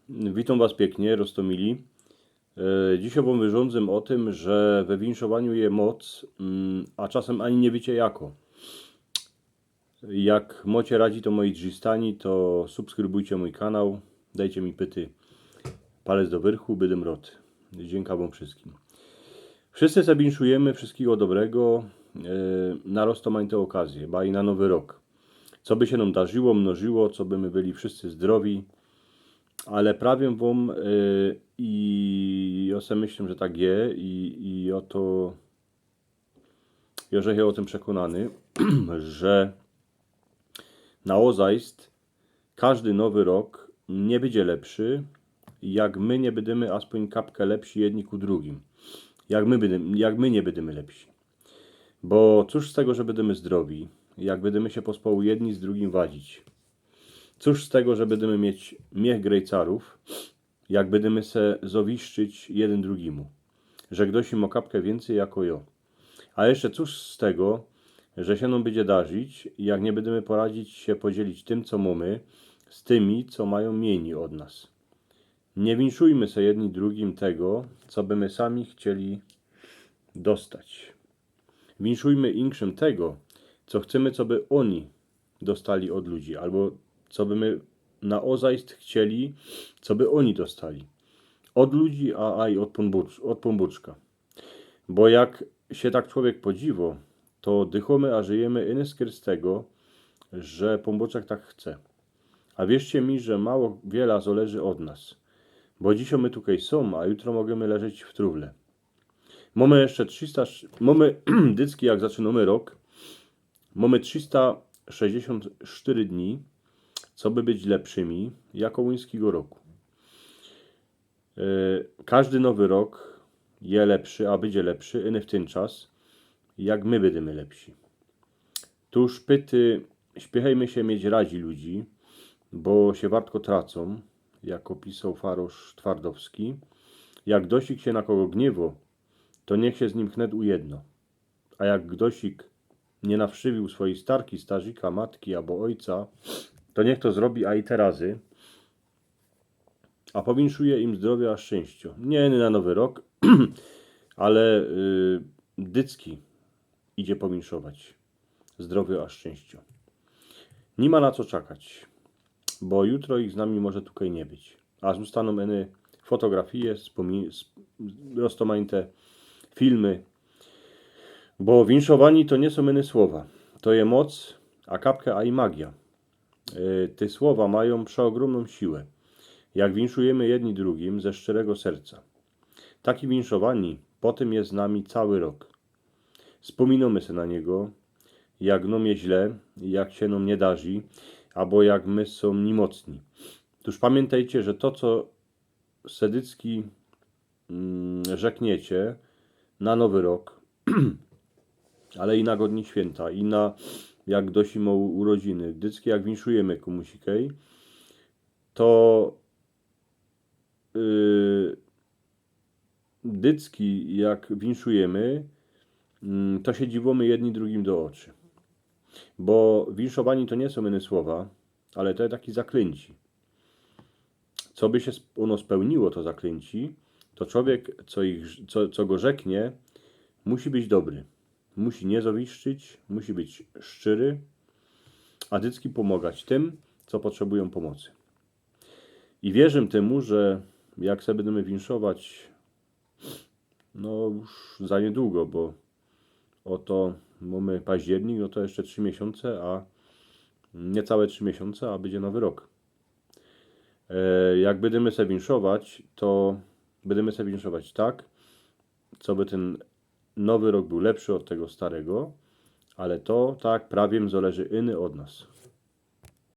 Witam Was pięknie, Rostomili. Dzisiaj Wam wyrządzę o tym, że we winszowaniu je moc, a czasem ani nie wiecie jako. Jak mocie radzi to moi drzistani, to subskrybujcie mój kanał, dajcie mi pyty palec do wyrchu, bydym rot. Dziękuję Wam wszystkim. Wszyscy se winszujemy, wszystkiego dobrego, na roztomańte okazje, ba i na nowy rok. Co by się nam darzyło, mnożyło, co by my byli wszyscy zdrowi. Ale prawię wam i ja sobie myślę, że tak je i oto ja o tym przekonany, że na ozajst każdy nowy rok nie będzie lepszy, jak my nie będziemy aspoň kapkę lepsi jedni ku drugim. Jak my nie będziemy lepsi. Bo cóż z tego, że będziemy zdrowi, jak będziemy się pospołu jedni z drugim wadzić. Cóż z tego, że będziemy mieć miech grejcarów, jak będziemy se zowiszczyć jeden drugimu, że ktoś im o kapkę więcej jako jo. A jeszcze cóż z tego, że się nam będzie darzyć, jak nie będziemy poradzić się podzielić tym, co mamy, z tymi, co mają mniej od nas. Nie winszujmy se jedni drugim tego, co by my sami chcieli dostać. Winszujmy inkszym tego, co chcemy, co by oni dostali od ludzi, albo co by my na ozajst chcieli, co by oni dostali. Od ludzi, a i od pombuczka. Bo jak się tak człowiek podziwo, to dychomy, a żyjemy inyskier z tego, że pombuczek tak chce. A wierzcie mi, że mało wiele zależy od nas. Bo dzisiaj my tutaj są, a jutro możemy leżeć w trówle. Mamy jeszcze 300, mamy dycki jak zaczynamy rok, mamy 364 dni, co by być lepszymi, jako łyńskiego roku. Każdy nowy rok je lepszy, a będzie lepszy, iny w ten czas, jak my będziemy lepsi. Tuż pyty, śpiechajmy się mieć radzi ludzi, bo się wartko tracą, jak opisał Farosz Twardowski. Jak dosik się na kogo gniewo, to niech się z nim chnet ujedno. A jak dosik nie nawszywił swojej starki, starzika, matki albo ojca, to niech to zrobi, a i te razy, a powinszuje im zdrowia a szczęścia. Nie na nowy rok, ale dycki idzie powinszować zdrowia a szczęścia. Nie ma na co czekać, bo jutro ich z nami może tutaj nie być. A zostaną eny fotografie, roztomańte filmy, bo winszowani to nie są eny słowa. To je moc, a kapkę, a i magia. Te słowa mają przeogromną siłę. Jak winszujemy jedni drugim ze szczerego serca. Taki winszowani potem jest z nami cały rok. Wspominamy się na niego, jak nam je źle, jak się nam nie darzy, albo jak my są niemocni. Tuż pamiętajcie, że to, co sedycki rzekniecie na nowy rok, ale i na godni święta, i na jak dosimo urodziny, dyckie jak winszujemy komusikej, to dycki jak winszujemy, to się dziwomy jedni drugim do oczy. Bo winszowani to nie są inne słowa, ale to jest taki zaklęci. Co by się ono spełniło, to zaklęci, to człowiek, co go rzeknie, musi być dobry. Musi nie zawiszczyć, musi być szczery, a dycki pomagać tym, co potrzebują pomocy. I wierzę temu, że jak sobie będziemy winszować, no już za niedługo, bo oto mamy październik, no to jeszcze 3 miesiące, a niecałe 3 miesiące, a będzie nowy rok. Jak będziemy sobie winszować, to będziemy sobie winszować tak, co by ten nowy rok był lepszy od tego starego, ale to tak prawie zależy inny od nas.